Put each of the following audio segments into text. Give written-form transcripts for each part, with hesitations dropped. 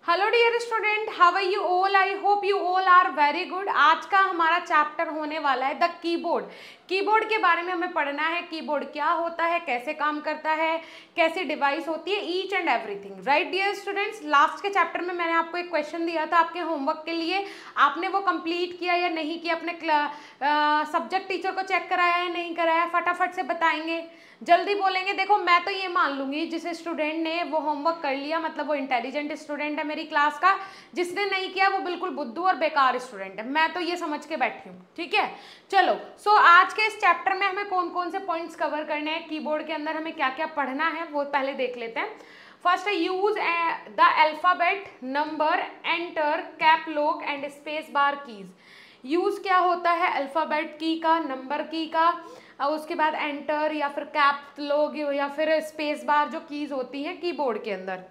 Hello dear student, how are you all? I hope you all are very good. आज का हमारा chapter होने वाला है द कीबोर्ड। कीबोर्ड के बारे में हमें पढ़ना है। कीबोर्ड क्या होता है, कैसे काम करता है, कैसी डिवाइस होती है, each and everything. Right dear students, last के चैप्टर में मैंने आपको एक क्वेश्चन दिया था आपके होमवर्क के लिए। आपने वो कंप्लीट किया या नहीं किया? अपने सब्जेक्ट टीचर को चेक कराया या नहीं कराया? फटाफट से बताएंगे, जल्दी बोलेंगे। देखो मैं तो ये मान लूंगी जिस स्टूडेंट ने वो होमवर्क कर लिया मतलब वो इंटेलिजेंट स्टूडेंट है मेरी क्लास का। जिसने नहीं किया वो बिल्कुल बुद्धू और बेकार स्टूडेंट है। मैं तो ये समझ के बैठी हूँ, ठीक है। चलो सो आज के इस चैप्टर में हमें कौन कौन से पॉइंट्स कवर करने हैं, कीबोर्ड के अंदर हमें क्या क्या पढ़ना है वो पहले देख लेते हैं। फर्स्ट है use the alphabet, number, enter, cap lock and space bar keys. Use क्या होता है अल्फाबेट की का, नंबर की का, और उसके बाद एंटर या फिर कैप लॉक या फिर स्पेस बार जो कीज होती हैं कीबोर्ड के अंदर।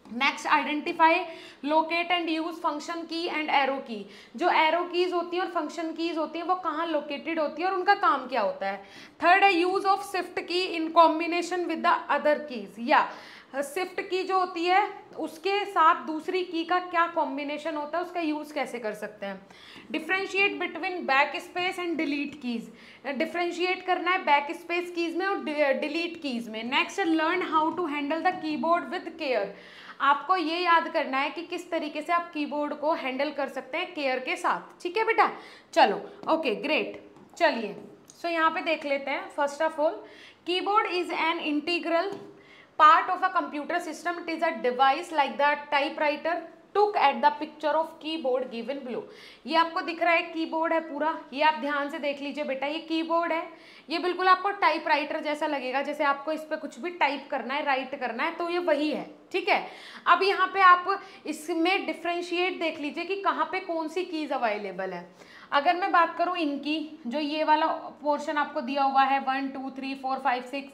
Next identify, locate and use function की एंड एरो की। जो एरो कीज होती हैं और फंक्शन कीज होती हैं वो कहाँ लोकेटेड होती है और उनका काम क्या होता है। थर्ड है यूज ऑफ शिफ्ट की इन combination with the other keys, या शिफ्ट की जो होती है उसके साथ दूसरी की का क्या कॉम्बिनेशन होता है, उसका यूज कैसे कर सकते हैं। Differentiate between back space and delete keys, differentiate करना है बैक स्पेस कीज में और डिलीट कीज में। Next learn how to handle the keyboard with care. आपको ये याद करना है कि किस तरीके से आप कीबोर्ड को हैंडल कर सकते हैं केयर के साथ, ठीक है बेटा। चलो ओके ग्रेट, चलिए सो यहाँ पे देख लेते हैं। First of all, keyboard is an integral part of a computer system. It is a device like the typewriter took at the picture of keyboard given below. ये आपको दिख रहा है कीबोर्ड है पूरा, ये आप ध्यान से देख लीजिए बेटा। ये कीबोर्ड है, ये बिल्कुल आपको टाइपराइटर जैसा लगेगा, जैसे आपको इस पर कुछ भी टाइप करना है, राइट करना है, तो ये वही है, ठीक है। अब यहाँ पे आप इसमें डिफ्रेंशिएट देख लीजिए कि कहाँ पे कौन सी कीज अवेलेबल है। अगर मैं बात करूँ इनकी, जो ये वाला पोर्शन आपको दिया हुआ है 1 2 3 4 5 6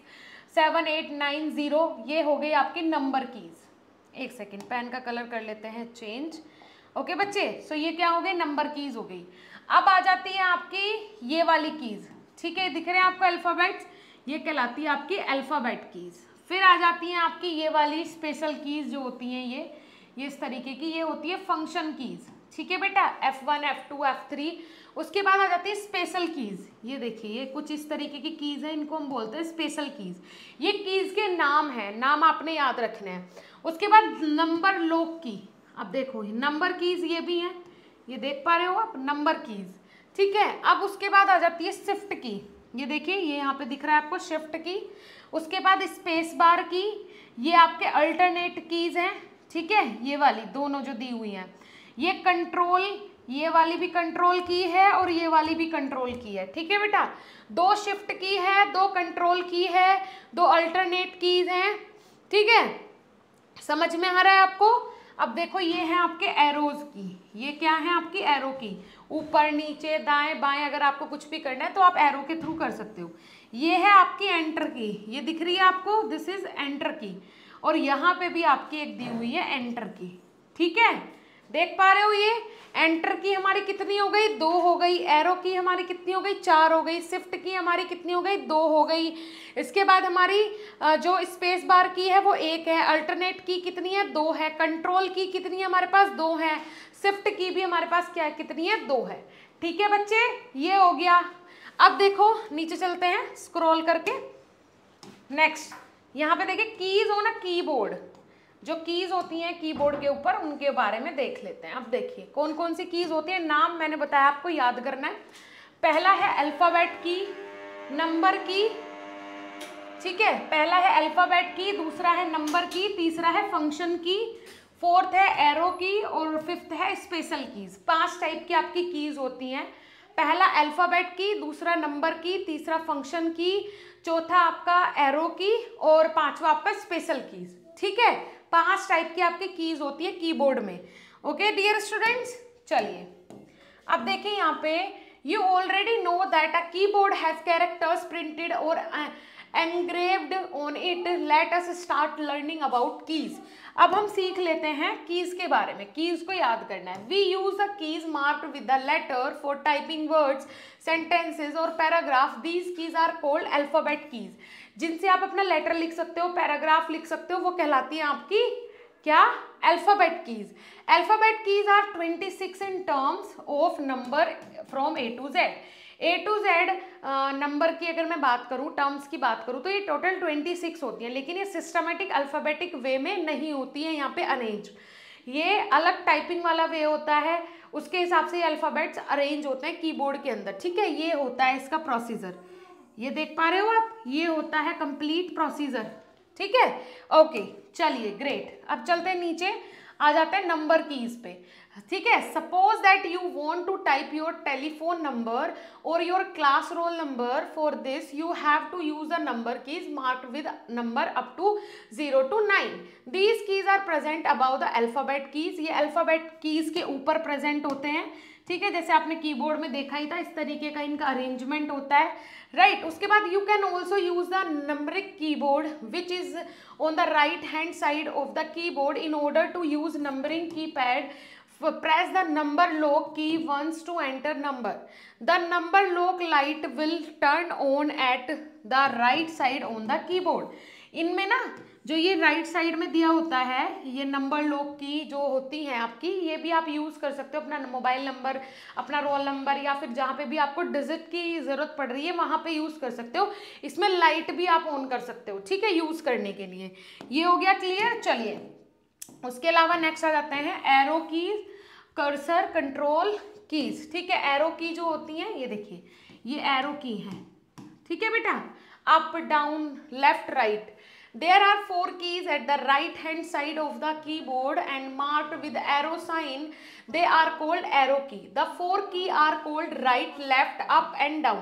7 8 9 0, ये हो गई आपकी नंबर कीज। एक सेकेंड, पेन का कलर कर लेते हैं चेंज। ओके बच्चे, सो ये क्या हो गई, नंबर कीज हो गई। अब आ जाती है आपकी ये वाली कीज, ठीक है, दिख रहे हैं आपको अल्फाबेट्स, ये कहलाती है आपकी अल्फाबेट कीज। फिर आ जाती है आपकी ये वाली स्पेशल कीज जो होती हैं ये इस तरीके की, ये होती है फंक्शन कीज, ठीक है बेटा, F1 F2 F3। उसके बाद आ जाती है स्पेशल कीज। ये देखिए ये कुछ इस तरीके की कीज है, इनको हम बोलते हैं स्पेशल कीज। ये कीज के नाम है, नाम आपने याद रखने हैं। उसके बाद नंबर लॉक की, अब देखो नंबर कीज ये भी है, ये देख पा रहे हो आप, नंबर कीज, ठीक है। अब उसके बाद आ जाती है शिफ्ट की, ये देखिए ये यहाँ पे दिख रहा है आपको शिफ्ट की। उसके बाद स्पेस बार की, ये आपके अल्टरनेट कीज हैं, ठीक है, ये वाली दोनों जो दी हुई हैं। ये कंट्रोल, ये वाली भी कंट्रोल की है और ये वाली भी कंट्रोल की है, ठीक है बेटा। दो शिफ्ट की है, दो कंट्रोल की है, दो अल्टरनेट कीज हैं, ठीक है, समझ में आ रहा है आपको। अब देखो ये है आपके एरोज की, ये क्या है आपकी एरो की, ऊपर नीचे दाएं बाएं अगर आपको कुछ भी करना है तो आप एरो के थ्रू कर सकते हो। ये है आपकी एंटर की, ये दिख रही है आपको, दिस इज एंटर की। और यहाँ पे भी आपकी एक दी हुई है एंटर की, ठीक है, देख पा रहे हो। ये एंटर की हमारी कितनी हो गई, 2 हो गई। एरो की हमारी कितनी हो गई, 4 हो गई। शिफ्ट की हमारी कितनी हो गई, 2 हो गई। इसके बाद हमारी जो स्पेस बार की है वो 1 है। अल्टरनेट की कितनी है, 2 है। कंट्रोल की कितनी है हमारे पास, 2 है। शिफ्ट की भी हमारे पास क्या है, कितनी है, 2 है, ठीक है बच्चे, ये हो गया। अब देखो नीचे चलते हैं स्क्रॉल करके। नेक्स्ट यहाँ पे देखिए कीज हो ना, कीबोर्ड जो कीज होती हैं कीबोर्ड के ऊपर उनके बारे में देख लेते हैं। अब देखिए कौन कौन सी कीज होती है, नाम मैंने बताया आपको याद करना है। पहला है अल्फाबेट की, नंबर की, ठीक है, पहला है अल्फाबेट की, दूसरा है नंबर की, तीसरा है फंक्शन की, फोर्थ है एरो की और फिफ्थ है स्पेशल कीज। 5 टाइप की आपकी कीज होती हैं। पहला अल्फाबेट की, दूसरा नंबर की, तीसरा फंक्शन की, चौथा आपका एरो की और पांचवा आपका स्पेशल कीज, ठीक है। 5 टाइप की आपकी कीज होती है कीबोर्ड में। ओके डियर स्टूडेंट्स, चलिए अब देखिए यहाँ पे, you already know that a keyboard has characters printed और engraved on it. Let us start learning about keys. अब हम सीख लेते हैं कीज के बारे में, कीज को याद करना है। We use the keys marked with the letter for typing words, sentences और paragraph. These keys are called alphabet keys. जिनसे आप अपना लेटर लिख सकते हो, पैराग्राफ लिख सकते हो, वो कहलाती है आपकी क्या? Alphabet keys. Alphabet keys are 26 in terms of number from A to Z. A to Z number की अगर मैं बात करूं, टर्म्स की बात करूं, तो ये टोटल 26 होती है, लेकिन ये सिस्टमेटिक अल्फाबेटिक वे में नहीं होती है, यहाँ पे अरेंज। ये अलग टाइपिंग वाला वे होता है, उसके हिसाब से ये अल्फाबेट्स अरेंज होते हैं कीबोर्ड के अंदर, ठीक है। ये होता है इसका प्रोसीजर, ये देख पा रहे हो आप, ये होता है कंप्लीट प्रोसीजर, ठीक है। ओके चलिए ग्रेट, अब चलते हैं नीचे, आ जाते हैं नंबर कीज पे, ठीक है। Suppose that you want to type your telephone number और your class roll number, for this you have to use the number keys marked with number up to 0 to 9। These keys are present above the alphabet keys, ये alphabet keys के ऊपर present होते हैं, ठीक है। जैसे आपने कीबोर्ड में देखा ही था, इस तरीके का इनका अरेंजमेंट होता है, राइट। उसके बाद you can also use the numeric keyboard which is on the right hand side of the keyboard. In order to use numbering keypad, press the number lock key once to enter number. The number lock light will turn on at the right side on the keyboard. इनमें ना जो ये right side में दिया होता है, ये number lock की जो होती हैं आपकी, ये भी आप यूज कर सकते हो अपना मोबाइल नंबर, अपना रोल नंबर, या फिर जहाँ पे भी आपको डिजिट की जरूरत पड़ रही है वहाँ पे यूज कर सकते हो। इसमें लाइट भी आप ऑन कर सकते हो, ठीक है, यूज करने के लिए। ये हो गया क्लियर। चलिए उसके अलावा नेक्स्ट आ जाते हैं arrow keys, cursor, control keys, ठीक है। एरो की जो होती हैं, ये देखिए ये एरो की है, ठीक है बेटा, up down left right. There are 4 keys at the right hand side of the keyboard and marked with arrow sign. They are called arrow key. The 4 keys are called right, left, up and down.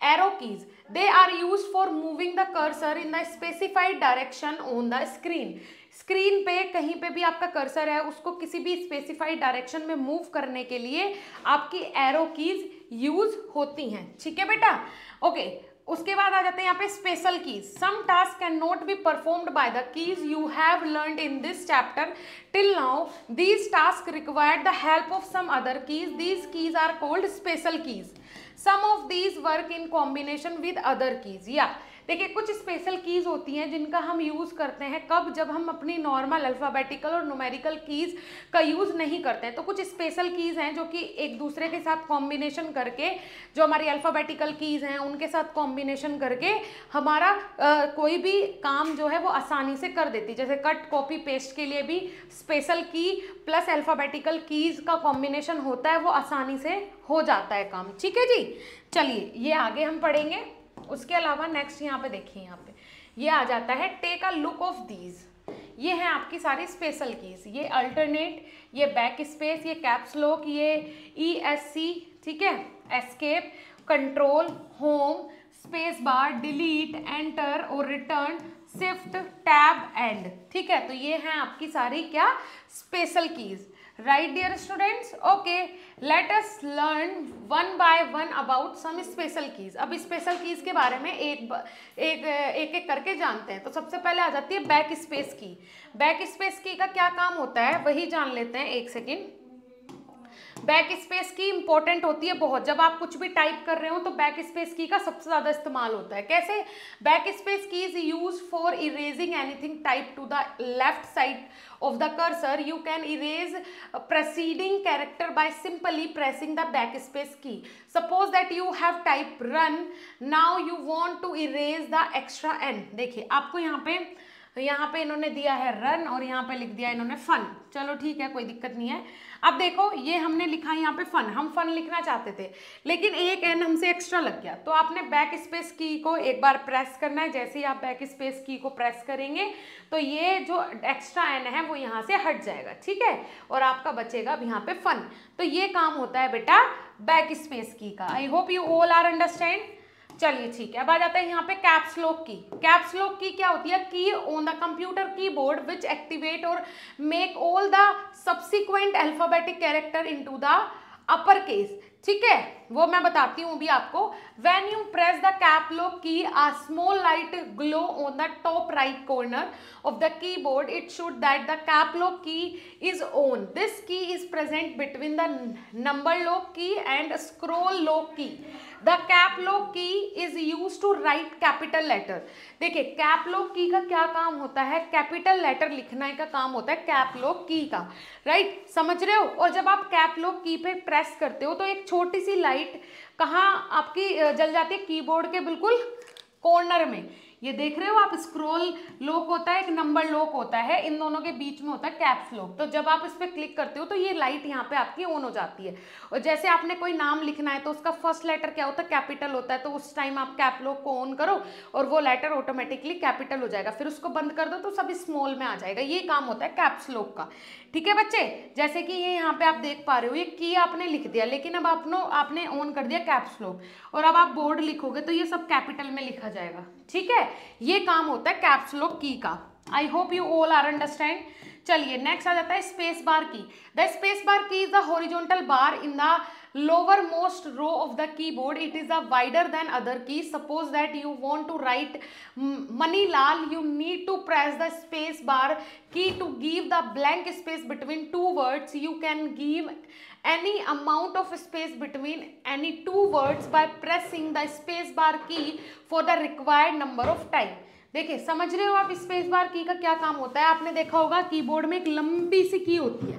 Arrow keys. They are used for moving the cursor in the specified direction on the screen. Screen पे कहीं पे भी आपका cursor है, उसको किसी भी specified direction में मूव करने के लिए आपकी एरो कीज यूज होती हैं, ठीक है बेटा। ओके उसके बाद आ जाते हैं यहाँ पे special keys. Some task can not be performed by the keys you have learned in this chapter till now. These task required the help of some other keys. These keys are called special keys. Some of these work in combination with other keys. या देखिए कुछ special keys होती हैं जिनका हम use करते हैं कब, जब हम अपनी नॉर्मल अल्फ़ाबेटिकल और न्यूमेरिकल कीज़ का यूज़ नहीं करते हैं। तो कुछ स्पेशल कीज़ हैं जो कि एक दूसरे के साथ कॉम्बिनेशन करके, जो हमारी अल्फ़ाबेटिकल कीज़ हैं उनके साथ कॉम्बिनेशन करके हमारा कोई भी काम जो है वो आसानी से कर देती। जैसे कट कॉपी पेस्ट के लिए भी स्पेशल की प्लस अल्फ़ाबेटिकल कीज़ का कॉम्बिनेशन होता है, वो आसानी से हो जाता है काम, ठीक है जी। चलिए ये आगे हम पढ़ेंगे। उसके अलावा नेक्स्ट यहाँ पे देखिए, यहाँ पे ये आ जाता है take a look of these. ये हैं आपकी सारी स्पेशल कीज, ये अल्टरनेट, ये बैक स्पेस, ये कैप्स लॉक, ये ESC, ठीक है, escape, control, home, space bar, delete, enter और रिटर्न, शिफ्ट, टैब, एंड, ठीक है। तो ये हैं आपकी सारी क्या special keys, right dear students. Okay let us learn one by one about some special keys. अब स्पेशल कीज के बारे में एक एक करके जानते हैं। तो सबसे पहले आ जाती है बैक स्पेस की। बैक स्पेस की का क्या काम होता है वही जान लेते हैं, एक सेकेंड। बैक स्पेस की इंपॉर्टेंट होती है बहुत, जब आप कुछ भी टाइप कर रहे हो तो बैक स्पेस की का सबसे ज़्यादा इस्तेमाल होता है। कैसे? बैक स्पेस की is use for erasing anything type two the left side of the cursor. You can erase preceding character by simply pressing the backspace key. Suppose that you have typed run, now you want to erase the extra n. देखिए आपको यहाँ पे इन्होंने दिया है run और यहाँ पे लिख दिया इन्होंने फन। चलो ठीक है, कोई दिक्कत नहीं है। अब देखो ये हमने लिखा है यहाँ पे फन, हम फन लिखना चाहते थे लेकिन एक एन हमसे एक्स्ट्रा लग गया, तो आपने बैक स्पेस की को एक बार प्रेस करना है। जैसे ही आप बैक स्पेस की को प्रेस करेंगे तो ये जो एक्स्ट्रा एन है वो यहाँ से हट जाएगा, ठीक है, और आपका बचेगा अब यहाँ पे फन। तो ये काम होता है बेटा बैक स्पेस की का। I hope you all are understand. चलिए ठीक है, अब आ जाता है यहाँ पे caps lock key. Caps lock key क्या होती है? Key on the computer keyboard which activate और make all the subsequent alphabetic character into the upper case, ठीक है, वो मैं बताती हूँ भी आपको। When you press the cap lock key a small light glow on the top right corner of the keyboard, it should that the cap lock key is on. This key is present between the number lock key and scroll lock key. The cap lock key is use to write capital letter. देखिए cap lock key का क्या काम होता है, capital letter लिखने का काम होता है कैप लॉक की का, राइट, समझ रहे हो। और जब आप कैप लॉक की पे प्रेस करते हो तो एक छोटी सी लाइट कहाँ आपकी जल जाती है, कीबोर्ड के बिल्कुल कॉर्नर में। ये देख रहे हो आप, स्क्रॉल लॉक होता है, एक नंबर लॉक होता है, इन दोनों के बीच में होता है कैप्स लॉक। तो जब आप इस पर क्लिक करते हो तो ये लाइट यहाँ पे आपकी ऑन हो जाती है। और जैसे आपने कोई नाम लिखना है तो उसका फर्स्ट लेटर क्या होता है, कैपिटल होता है, तो उस टाइम आप कैप लॉक को ऑन करो और वो लेटर ऑटोमेटिकली कैपिटल हो जाएगा। फिर उसको बंद कर दो तो सब स्मॉल में आ जाएगा। ये काम होता है कैप्स लॉक का, ठीक है बच्चे। जैसे कि ये यहाँ पे आप देख पा रहे हो, ये की आपने लिख दिया, लेकिन अब आपने ऑन कर दिया कैप्स लॉक, और अब आप बोर्ड लिखोगे तो ये सब कैपिटल में लिखा जाएगा, ठीक है। ये काम होता है कैप्स लॉक की का। I hope you all are understand. चलिए नेक्स्ट आ जाता है space bar key. The space bar key is the horizontal bar in the lower most row of the keyboard. It is a wider than other keys. Suppose that you want to write Manilal, you need to press the space bar key to give the blank space between two words. You can give any amount of space between any two words by pressing the space bar key for the required number of time. देखिए समझ रहे हो आप, space bar की का क्या काम होता है। आपने देखा होगा कीबोर्ड में एक लंबी सी की होती है,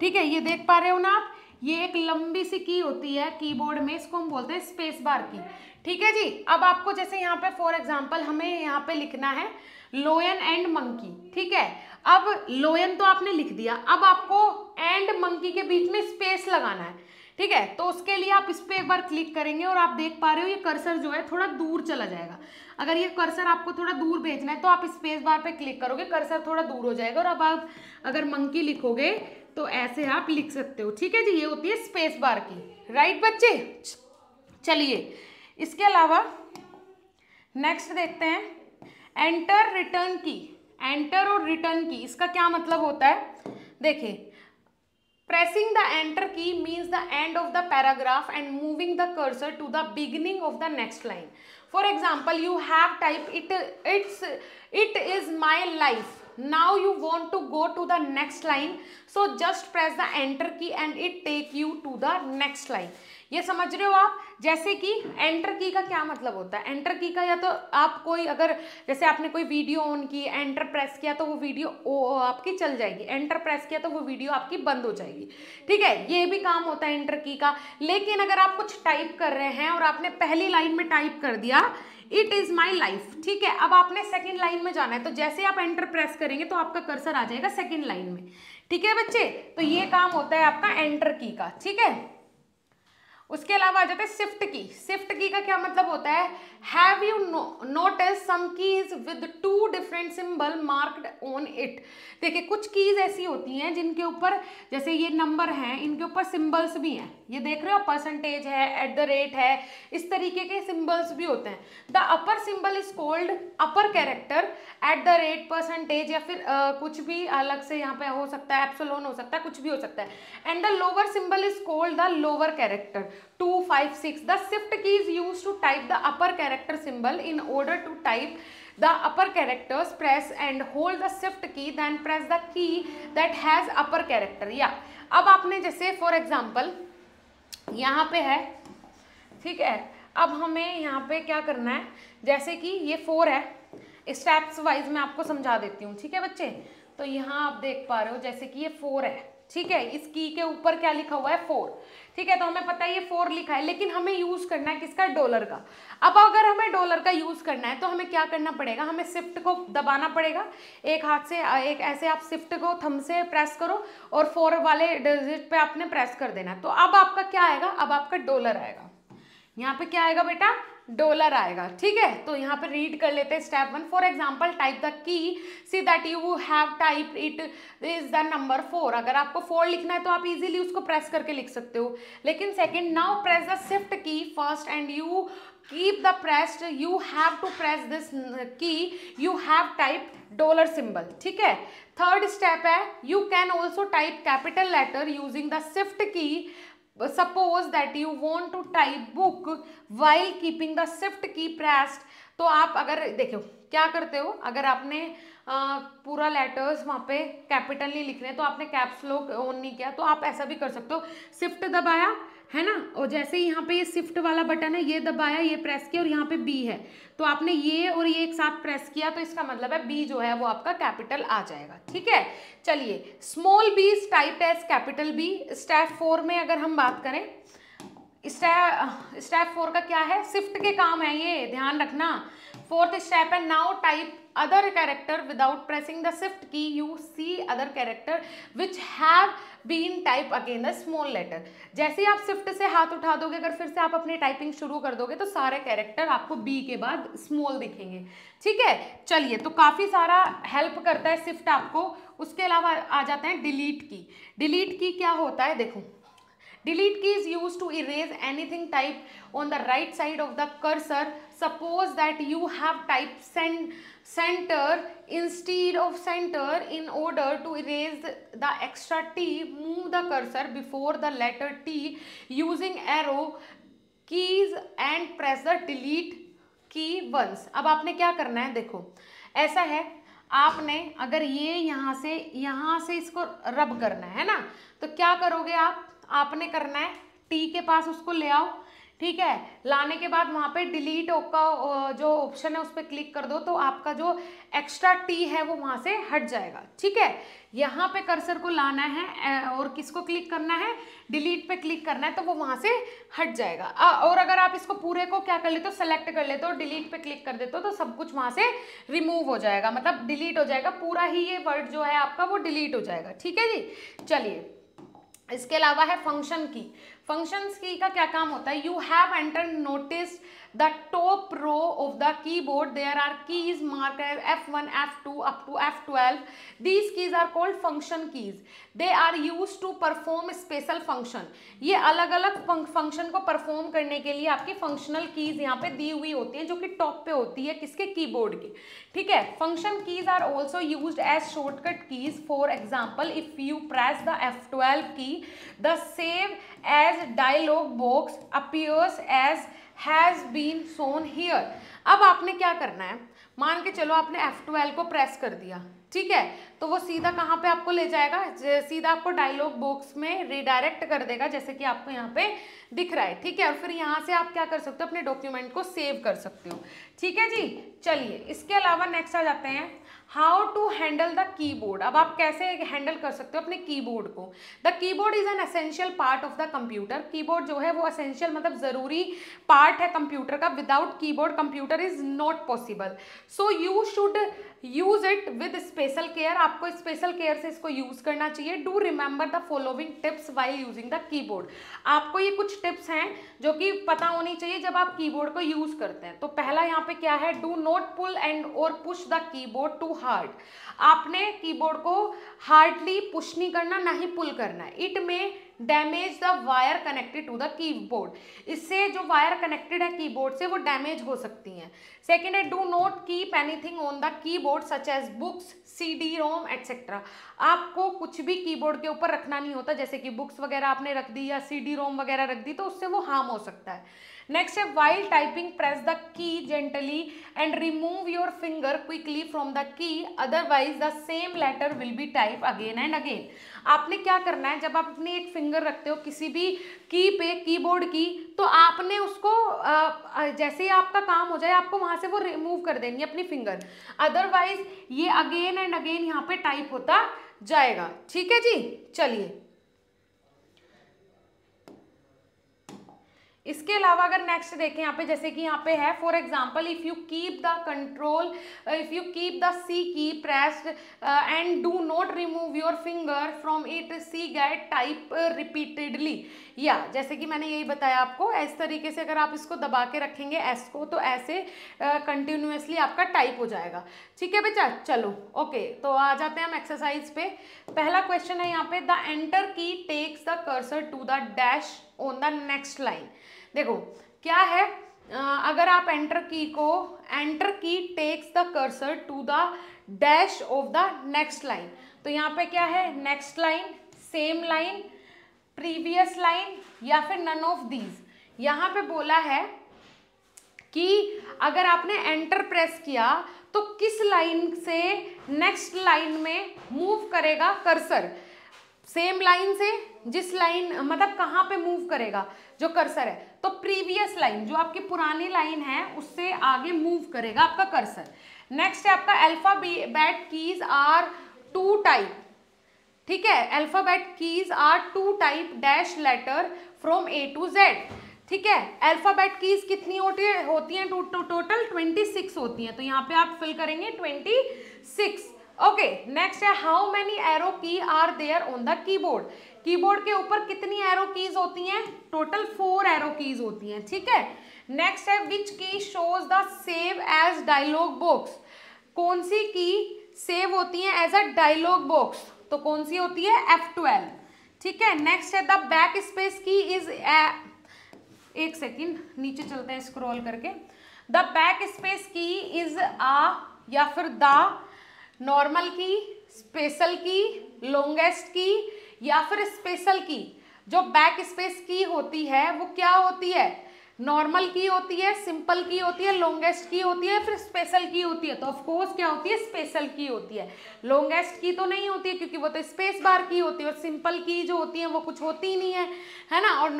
ठीक है, ये देख पा रहे हो ना आप, ये एक लंबी सी की होती है कीबोर्ड में, इसको हम बोलते हैं स्पेस बार की, ठीक है जी। अब आपको जैसे यहाँ पे फॉर एग्जांपल हमें यहाँ पे लिखना है लोयन एंड मंकी, ठीक है। अब लोयन तो आपने लिख दिया, अब आपको एंड मंकी के बीच में स्पेस लगाना है, ठीक है। तो उसके लिए आप इस पर एक बार क्लिक करेंगे और आप देख पा रहे हो ये कर्सर जो है थोड़ा दूर चला जाएगा। अगर ये कर्सर आपको थोड़ा दूर भेजना है तो आप स्पेस बार पे क्लिक करोगे, कर्सर थोड़ा दूर हो जाएगा। और अब आप अगर मंकी लिखोगे तो ऐसे आप लिख सकते हो, ठीक है जी। ये होती है स्पेस बार की, राइट बच्चे। चलिए इसके अलावा नेक्स्ट देखते हैं एंटर रिटर्न की। एंटर और रिटर्न की, इसका क्या मतलब होता है, देखिए pressing the enter key means the end of the paragraph and moving the cursor to the beginning of the next line. For example, you have typed it is my life. Now you want to go to the next line, so just press the enter key and it take you to the next line. ये समझ रहे हो आप। जैसे कि enter की का क्या मतलब होता है, एंटर की का या तो आप कोई अगर जैसे आपने कोई वीडियो ऑन की, एंटर प्रेस किया तो वो वीडियो आपकी चल जाएगी, एंटर प्रेस किया तो वो वीडियो आपकी बंद हो जाएगी, ठीक है। ये भी काम होता है एंटर की का। लेकिन अगर आप कुछ टाइप कर रहे हैं और आपने पहली लाइन में टाइप कर दिया इट इज माई लाइफ, ठीक है, अब आपने सेकेंड लाइन में जाना है, तो जैसे आप एंटर प्रेस करेंगे तो आपका कर्सर आ जाएगा सेकेंड लाइन में, ठीक है बच्चे। तो ये काम होता है आपका एंटर की का, ठीक है। उसके अलावा आ जाता है शिफ्ट की। शिफ्ट की का क्या मतलब होता है, have you notice some keys with two different symbol marked on it. देखिए कुछ कीज ऐसी होती हैं जिनके ऊपर, जैसे ये नंबर हैं, इनके ऊपर सिंबल्स भी हैं, ये देख रहे हो, परसेंटेज है, एट द रेट है, इस तरीके के सिंबल्स भी होते हैं। The upper symbol is called upper character, at the rate, percentage, या फिर कुछ भी अलग से यहाँ पे हो सकता है, एप्सिलॉन हो सकता है, कुछ भी हो सकता है। And the lower symbol is called the lower character, 2, 5, 6. The shift key is used to type the upper character symbol. In order to type the upper characters, press and hold the shift key, then press the key that has upper character. या अब आपने जैसे for example यहाँ पे है, ठीक है, अब हमें यहाँ पे क्या करना है, जैसे कि ये 4 है, स्टेप्स वाइज मैं आपको समझा देती हूँ, ठीक है बच्चे। तो यहाँ आप देख पा रहे हो जैसे कि ये 4 है, ठीक है, इस की के ऊपर क्या लिखा हुआ है 4, ठीक है, तो हमें पता है ये 4 लिखा है, लेकिन हमें यूज करना है किसका, डॉलर का। अब अगर हमें डॉलर का यूज करना है तो हमें क्या करना पड़ेगा, हमें शिफ्ट को दबाना पड़ेगा, एक हाथ से, एक ऐसे आप शिफ्ट को थंब से प्रेस करो और 4 वाले डिजिट पे आपने प्रेस कर देना। तो अब आपका क्या आएगा, अब आपका डॉलर आएगा, यहाँ पे क्या आएगा बेटा, डॉलर आएगा, ठीक है। तो यहाँ पे रीड कर लेते हैं step 1। For example type the key, see that you have type it is the number 4। अगर आपको 4 लिखना है तो आप इजीली उसको प्रेस करके लिख सकते हो। लेकिन second, now press the shift key first and you keep the pressed, you have to press this key, you have type dollar symbol, ठीक है। थर्ड स्टेप है, you can also type capital letter using the shift key. Suppose that you want to type book while keeping the shift key pressed. तो आप अगर देखो क्या करते हो, अगर आपने पूरा लेटर्स वहाँ पे कैपिटल नहीं लिख रहे तो आपने कैप्स लॉक ऑन नहीं किया, तो आप ऐसा भी कर सकते हो, शिफ्ट दबाया, है ना। और जैसे ही यहाँ पे ये शिफ्ट वाला बटन है, ये दबाया, ये प्रेस किया और यहाँ पे बी है, तो आपने ये और ये एक साथ प्रेस किया, तो इसका मतलब है बी जो है वो आपका कैपिटल आ जाएगा। ठीक है, चलिए small B is typed as capital B. Step 4 में अगर हम बात करें, स्टेप 4 का क्या है, शिफ्ट के काम है ये, ध्यान रखना। फोर्थ स्टेप है now type other character without pressing the shift key, you see other character which have been type again the small letter. जैसे ही आप शिफ्ट से हाथ उठा दोगे, अगर फिर से आप अपनी टाइपिंग शुरू कर दोगे, तो सारे कैरेक्टर आपको बी के बाद स्मॉल दिखेंगे। ठीक है, चलिए, तो काफ़ी सारा हेल्प करता है शिफ्ट आपको। उसके अलावा आ जाते हैं डिलीट की। डिलीट की क्या होता है, देखो, delete key is used to erase anything typed on the right side of the cursor. Suppose that you have typed center instead of center. In order to erase the extra T, move the cursor before the letter T using arrow keys and press the delete key once. अब आपने क्या करना है, देखो ऐसा है, आपने अगर ये यहाँ से इसको रब करना है ना, तो क्या करोगे आपने करना है टी के पास उसको ले आओ। ठीक है, लाने के बाद वहाँ पे डिलीट का जो ऑप्शन है उस पर क्लिक कर दो, तो आपका जो एक्स्ट्रा टी है वो वहाँ से हट जाएगा। ठीक है, यहाँ पे कर्सर को लाना है और किसको क्लिक करना है, डिलीट पे क्लिक करना है, तो वो वहाँ से हट जाएगा। और अगर आप इसको पूरे को क्या कर लेते हो, सेलेक्ट कर लेते हो, डिलीट पे क्लिक कर देते हो, तो सब कुछ वहाँ से रिमूव हो जाएगा, मतलब डिलीट हो जाएगा, पूरा ही ये वर्ड जो है आपका वो डिलीट हो जाएगा। ठीक है जी, चलिए, इसके अलावा है फंक्शन की। फंक्शंस की का क्या काम होता है, you have enter notice the top row of the keyboard there are keys marked as F1 F2 up to F12। These keys are called function keys, they are use to perform special function. ये अलग अलग function को perform करने के लिए आपकी functional keys यहाँ पे दी हुई होती है, जो कि टॉप पे होती है किसके, कीबोर्ड की। ठीक है, function keys are also used as shortcut keys. For example, if you press the F12 key, the save as dialog box appears as has been shown here. अब आपने क्या करना है, मान के चलो आपने F12 को प्रेस कर दिया, ठीक है, तो वो सीधा कहाँ पे आपको ले जाएगा, सीधा आपको डायलॉग बॉक्स में रिडायरेक्ट कर देगा, जैसे कि आपको यहाँ पे दिख रहा है। ठीक है, और फिर यहाँ से आप क्या कर सकते हो, अपने डॉक्यूमेंट को सेव कर सकते हो। ठीक है जी, चलिए, इसके अलावा नेक्स्ट आ जाते हैं how to handle the keyboard. अब आप कैसे हैंडल कर सकते हो अपने कीबोर्ड को। The keyboard is an essential part of the computer. Keyboard जो है वो एसेंशियल मतलब जरूरी पार्ट है कंप्यूटर का। Without keyboard computer is not possible, so you should use it with special care. आपको स्पेशल केयर से इसको यूज करना चाहिए। Do remember the following tips while using the keyboard. आपको ये कुछ टिप्स हैं जो कि पता होनी चाहिए जब आप कीबोर्ड को यूज करते हैं। तो पहला यहाँ पे क्या है, डू नॉट पुल एंड और push the keyboard too hard. आपने कीबोर्ड को हार्डली पुश नहीं करना, ना ही पुल करना है। It may damage the wire connected to the keyboard. इससे जो वायर कनेक्टेड है कीबोर्ड से वो डैमेज हो सकती हैं। सेकेंड है do not keep anything on the keyboard such as books, CD ROM etcetera. आपको कुछ भी कीबोर्ड के ऊपर रखना नहीं होता, जैसे कि बुक्स वगैरह आपने रख दी या CD रोम वगैरह रख दी, तो उससे वो हार्म हो सकता है। नेक्स्ट है while typing press the key gently and remove your finger quickly from the key, otherwise the same letter will be type again and again. आपने क्या करना है, जब आप अपनी एक फिंगर रखते हो किसी भी की पे, कीबोर्ड की, तो आपने उसको जैसे ही आपका काम हो जाए आपको वहां से वो रिमूव कर देनी है अपनी फिंगर, अदरवाइज ये अगेन एंड अगेन यहाँ पे टाइप होता जाएगा। ठीक है जी, चलिए, इसके अलावा अगर नेक्स्ट देखें यहाँ पे, जैसे कि यहाँ पे है for example, if you keep the control, if you keep the C key pressed and do not remove your finger from it, C get type repeatedly. या जैसे कि मैंने यही बताया आपको, इस तरीके से अगर आप इसको दबा के रखेंगे S को, तो ऐसे कंटिन्यूसली आपका टाइप हो जाएगा। ठीक है बच्चा, चलो ओके, तो आ जाते हैं हम एक्सरसाइज पे। पहला क्वेश्चन है यहाँ पे, the enter key takes the cursor to the dash on the next line. देखो क्या है, अगर आप enter key takes the cursor to the dash of the next line, तो यहाँ पे क्या है, next line, same line, previous line या फिर नन ऑफ दीज। यहाँ पे बोला है कि अगर आपने एंटर प्रेस किया तो किस लाइन से नेक्स्ट लाइन में मूव करेगा कर्सर। सेम लाइन से, जिस लाइन मतलब कहाँ पे मूव करेगा जो कर्सर है, तो प्रीवियस लाइन जो आपकी पुरानी लाइन है उससे आगे मूव करेगा आपका कर्सर। नेक्स्ट है आपका अल्फाबेट कीज आर 2 टाइप, ठीक है, alphabet keys are 2 type dash letter from A to Z, ठीक है। अल्फाबेट कीज कितनी होती हैं टोटल 26 होती हैं, तो यहाँ पे आप फिल करेंगे 26। ओके, नेक्स्ट है how many arrow key are there on the keyboard, keyboard के ऊपर कितनी एरो कीज होती हैं, टोटल 4 एरो कीज होती हैं, ठीक है। नेक्स्ट है which key shows the save as dialog box, कौन सी की सेव होती है एज अ डायलॉग बॉक्स, तो कौन सी होती है F12, ठीक है। नेक्स्ट है द बैक स्पेस की इज, एक सेकेंड नीचे चलते हैं स्क्रॉल करके, द बैक स्पेस की इज आ या फिर द नॉर्मल की, स्पेशल की, लॉन्गेस्ट की या फिर स्पेशल की। जो बैक स्पेस की होती है वो क्या होती है, नॉर्मल की होती है, सिंपल की होती है, लॉन्गेस्ट की होती है, फिर स्पेशल की होती है, तो ऑफ कोर्स क्या होती है, स्पेशल की होती है। लॉन्गेस्ट की तो नहीं होती है क्योंकि वो तो स्पेस बार की होती है, और सिंपल की जो होती है वो कुछ होती ही नहीं है ना, और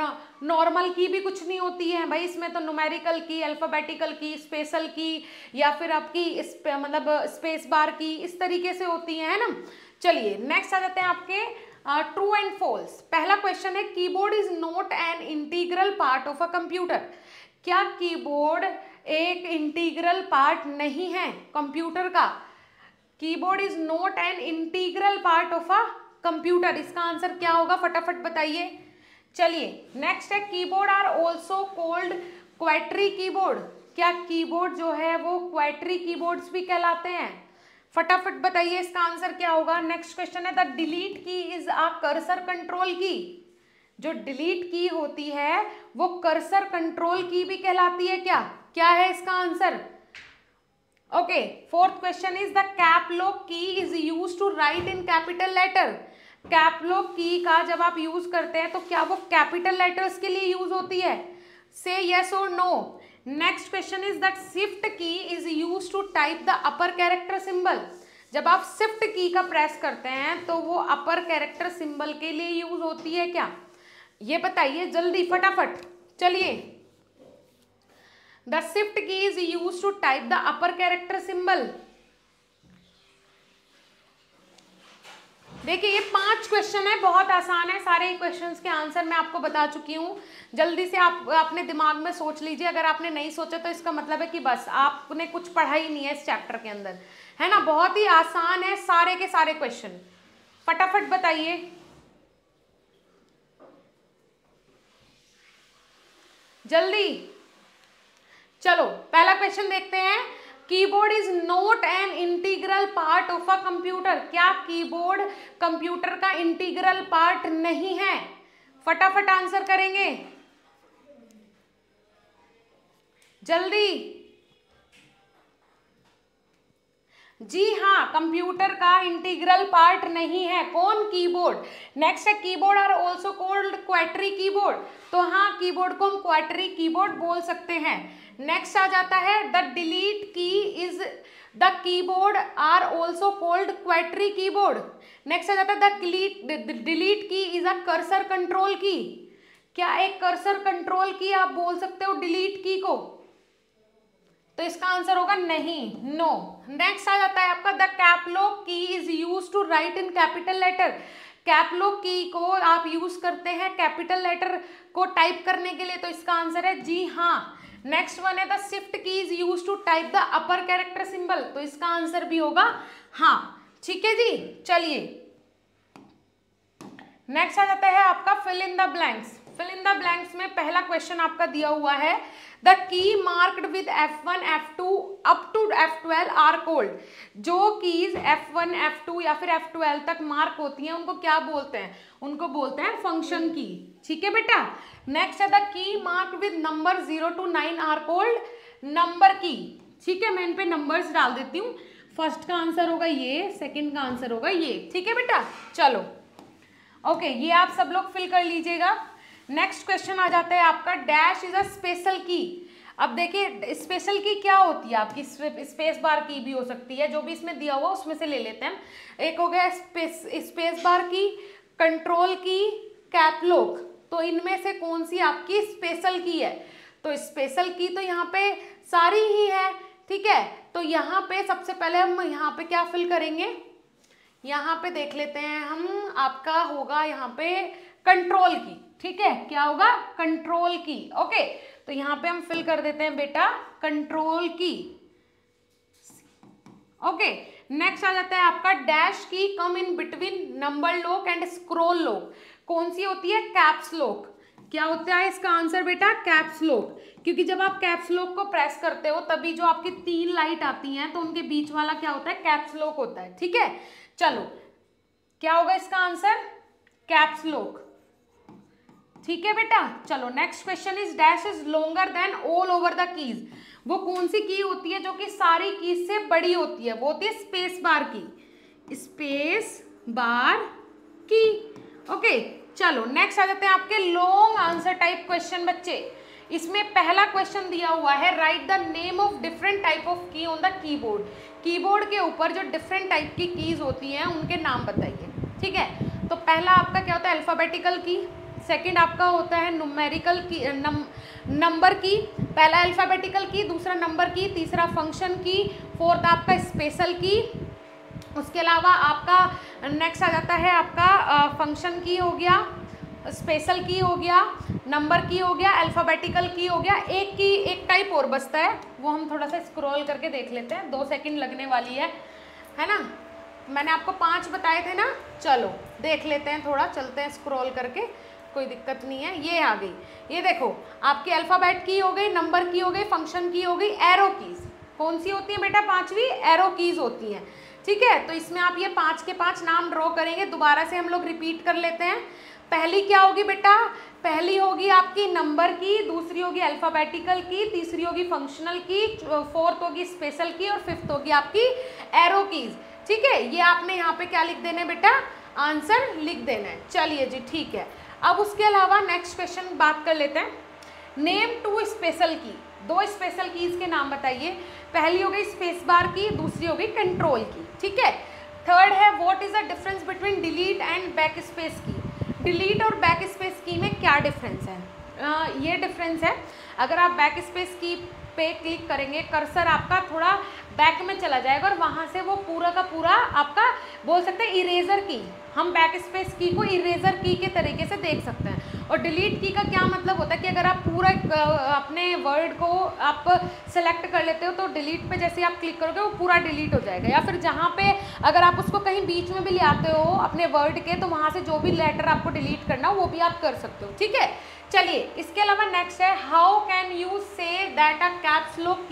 नॉर्मल की भी कुछ नहीं होती है भाई, इसमें तो न्यूमेरिकल की, अल्फाबेटिकल की, स्पेशल की या फिर आपकी मतलब स्पेस बार की, इस तरीके से होती है ना। चलिए नेक्स्ट आ जाते हैं आपके ट्रू एंड फॉल्स। पहला क्वेश्चन है keyboard is not an integral part of a computer, क्या कीबोर्ड एक इंटीग्रल पार्ट नहीं है कंप्यूटर का, keyboard is not an integral part of a computer, इसका आंसर क्या होगा फटाफट बताइए। चलिए नेक्स्ट है keyboard are also called क्वाट्री keyboard, क्या कीबोर्ड जो है वो क्वाट्री कीबोर्ड्स भी कहलाते हैं, फटाफट बताइए इसका आंसर क्या होगा। नेक्स्ट क्वेश्चन है the delete key is a cursor control की, जो डिलीट की होती है वो कर्सर कंट्रोल की भी कहलाती है क्या, क्या है इसका answer. Okay, fourth question is the cap lock key is use to write in capital letter, cap lock key का जब आप यूज करते हैं तो क्या वो कैपिटल लेटर्स के लिए यूज होती है, से यस और no. Next question is that shift key is use to type the upper character symbol, जब आप शिफ्ट की का प्रेस करते हैं तो वो अपर कैरेक्टर सिंबल के लिए यूज होती है क्या, ये बताइए जल्दी फटाफट। चलिए the shift key is use to type the upper character symbol. देखिए ये 5 क्वेश्चन है, बहुत आसान है, सारे क्वेश्चंस के आंसर मैं आपको बता चुकी हूँ, जल्दी से आप अपने दिमाग में सोच लीजिए, अगर आपने नहीं सोचा तो इसका मतलब है कि बस आपने कुछ पढ़ा ही नहीं है इस चैप्टर के अंदर, है ना। बहुत ही आसान है सारे के सारे क्वेश्चन, फटाफट बताइए। जल्दी चलो पहला क्वेश्चन देखते हैं, keyboard is not an integral part of a computer, क्या कीबोर्ड कंप्यूटर का इंटीग्रल पार्ट नहीं है, फटाफट आंसर करेंगे जल्दी। जी हाँ, कंप्यूटर का इंटीग्रल पार्ट नहीं है, कौन, कीबोर्ड। नेक्स्ट है keyboard are also called क्वाट्री keyboard, तो हाँ कीबोर्ड को हम क्वाट्री कीबोर्ड बोल सकते हैं। नेक्स्ट आ जाता है the delete key is the keyboard are also called क्वाट्री keyboard. Next आ जाता है the delete key is a cursor control key, क्या एक कर्सर कंट्रोल की आप बोल सकते हो डिलीट की को, तो इसका आंसर होगा नहीं, नो। नेक्स्ट आ जाता है आपका the cap lock key is use to write in capital letter, cap lock key को आप यूज करते हैं कैपिटल लेटर को टाइप करने के लिए, तो इसका आंसर है जी हाँ। नेक्स्ट वन है the shift key is use to type the upper character symbol, तो इसका आंसर भी होगा हाँ, ठीक है जी। चलिए नेक्स्ट आ जाता है आपका fill in the blanks. Fill in the blanks में पहला क्वेश्चन आपका दिया हुआ है the key marked with F1 F2 up to F12 are called, जो कीज F1 F2 या फिर F12 तक मार्क होती हैं उनको क्या बोलते हैं, उनको बोलते हैं फंक्शन की, ठीक है बेटा। नेक्स्ट है the key mark with number 0 to 9 are called number key, ठीक है। मैं इन पे नंबर्स डाल देती हूँ, फर्स्ट का आंसर होगा ये, सेकंड का आंसर होगा ये, ठीक है बेटा। चलो ओके, ये आप सब लोग फिल कर लीजिएगा। नेक्स्ट क्वेश्चन आ जाता है आपका डैश इज अ स्पेशल की। अब देखिए स्पेशल की क्या होती है आपकी, स्पेस बार की भी हो सकती है, जो भी इसमें दिया हुआ उसमें से ले लेते हैं। एक हो गया स्पेस बार की, कंट्रोल की, कैप लॉक, तो इनमें से कौन सी आपकी स्पेशल की है? तो स्पेशल की तो यहाँ पे सारी ही है, ठीक है। तो यहाँ पे सबसे पहले हम यहाँ पे क्या फिल करेंगे, यहाँ पे देख लेते हैं हम, आपका होगा यहाँ पे कंट्रोल की, ठीक है, क्या होगा, कंट्रोल की। ओके, तो यहाँ पे हम फिल कर देते हैं बेटा कंट्रोल की। ओके, नेक्स्ट आ जाता है आपका dash key, come in between number lock and scroll lock, कौन सी होती है, कैप्स लॉक। क्या होता है इसका आंसर बेटा, कैप्स लॉक, क्योंकि जब आप कैप्स लॉक को प्रेस करते हो तभी जो आपकी 3 लाइट आती हैं तो उनके बीच वाला क्या होता है, कैप्स लॉक होता है, ठीक है। चलो क्या होगा इसका आंसर, कैप्स लॉक, ठीक है बेटा। चलो next question is dash is longer than all over the keys, वो कौन सी की होती है जो कि सारी कीज से बड़ी होती है, वो होती है स्पेस बार की, स्पेस बार की। ओके, चलो नेक्स्ट आ जाते हैं आपके लॉन्ग आंसर टाइप क्वेश्चन बच्चे। इसमें पहला क्वेश्चन दिया हुआ है, right the name of different type of की ऑन द कीबोर्ड, कीबोर्ड के ऊपर जो डिफरेंट टाइप की कीज होती हैं उनके नाम बताइए, ठीक है। तो पहला आपका क्या होता है, अल्फाबेटिकल की, सेकंड आपका होता है न्यूमेरिकल की, नंबर की, पहला अल्फाबेटिकल की, दूसरा नंबर की, तीसरा फंक्शन की, फोर्थ आपका स्पेशल की, उसके अलावा आपका नेक्स्ट आ जाता है आपका फंक्शन की हो गया, स्पेशल की हो गया, नंबर की हो गया, अल्फाबेटिकल की हो गया, एक टाइप और बचता है, वो हम थोड़ा सा स्क्रॉल करके देख लेते हैं, 2 सेकंड लगने वाली है ना। मैंने आपको 5 बताए थे ना, चलो देख लेते हैं, थोड़ा चलते हैं स्क्रॉल करके, कोई दिक्कत नहीं है। ये आ गई, ये देखो आपकी अल्फाबेट की हो गई, नंबर की हो गई, फंक्शन की हो गई, एरो कीज, कौन सी होती है बेटा, 5वीं एरो कीज होती है, ठीक है। तो इसमें आप ये 5 के 5 नाम ड्रॉ करेंगे, दोबारा से हम लोग रिपीट कर लेते हैं। पहली क्या होगी बेटा, पहली होगी आपकी नंबर की, दूसरी होगी अल्फाबेटिकल की, तीसरी होगी फंक्शनल की, फोर्थ होगी स्पेशल की और फिफ्थ होगी आपकी एरो कीज, ठीक है। ये आपने यहाँ पे क्या लिख देना है बेटा, आंसर लिख देना है। चलिए जी ठीक है, अब उसके अलावा नेक्स्ट क्वेश्चन बात कर लेते हैं, नेम 2 स्पेशल की, 2 स्पेशल कीज के नाम बताइए। पहली हो गई स्पेस बार की, दूसरी हो गई कंट्रोल की, ठीक है। थर्ड है what is the difference between delete and back space की, डिलीट और बैक स्पेस की में क्या डिफरेंस है, ये डिफरेंस है, अगर आप बैक स्पेस की पे क्लिक करेंगे, कर्सर आपका थोड़ा बैक में चला जाएगा और वहाँ से वो पूरा का पूरा आपका बोल सकते हैं इरेजर की, हम बैक स्पेस की को इरेजर की के तरीके से देख सकते हैं। और डिलीट की का क्या मतलब होता है कि अगर आप पूरा अपने वर्ड को आप सेलेक्ट कर लेते हो तो डिलीट पे जैसे आप क्लिक करोगे वो पूरा डिलीट हो जाएगा, या फिर जहाँ पे अगर आप उसको कहीं बीच में भी ले आते हो अपने वर्ड के, तो वहाँ से जो भी लेटर आपको डिलीट करना हो वो भी आप कर सकते हो, ठीक है। चलिए इसके अलावा नेक्स्ट है, how can you say that a caps lock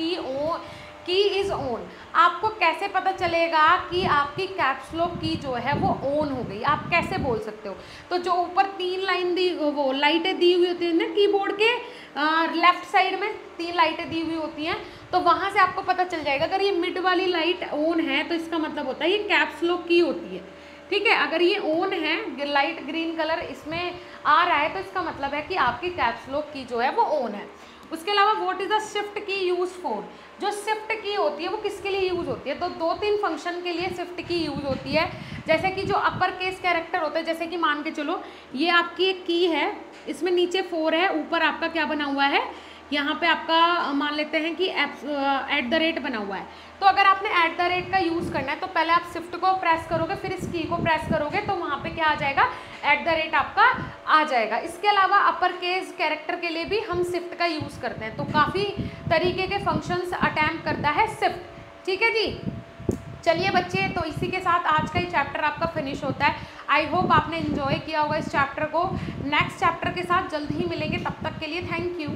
key is on, आपको कैसे पता चलेगा कि आपकी कैप्स लॉक की जो है वो ऑन हो गई, आप कैसे बोल सकते हो। तो जो ऊपर 3 लाइन दी वो लाइटें दी हुई होती हैं ना कीबोर्ड के लेफ्ट साइड में 3 लाइटें दी हुई होती हैं, तो वहाँ से आपको पता चल जाएगा। अगर ये मिड वाली लाइट ऑन है तो इसका मतलब होता है ये कैप्स लॉक की होती है, ठीक है। अगर ये ऑन है, लाइट ग्रीन कलर इसमें आ रहा है, तो इसका मतलब है कि आपकी कैप्स लॉक की जो है वो ऑन है। उसके अलावा व्हाट इज द शिफ्ट की यूज फॉर, जो शिफ्ट की होती है वो किसके लिए यूज होती है, तो 2-3 फंक्शन के लिए शिफ्ट की यूज होती है। जैसे कि जो अपर केस कैरेक्टर होता है, जैसे कि मान के चलो ये आपकी एक की है, इसमें नीचे 4 है, ऊपर आपका क्या बना हुआ है, यहाँ पे आपका मान लेते हैं कि @ बना हुआ है। तो अगर आपने @ का यूज़ करना है तो पहले आप शिफ्ट को प्रेस करोगे, फिर इस की को प्रेस करोगे, तो वहाँ पे क्या आ जाएगा, @ आपका आ जाएगा। इसके अलावा अपर केस कैरेक्टर के लिए भी हम शिफ्ट का यूज़ करते हैं, तो काफ़ी तरीके के फंक्शंस अटैम्प्ट करता है शिफ्ट, ठीक है जी। चलिए बच्चे, तो इसी के साथ आज का ये चैप्टर आपका फिनिश होता है। आई होप आपने एंजॉय किया होगा इस चैप्टर को। नेक्स्ट चैप्टर के साथ जल्द ही मिलेंगे, तब तक के लिए थैंक यू।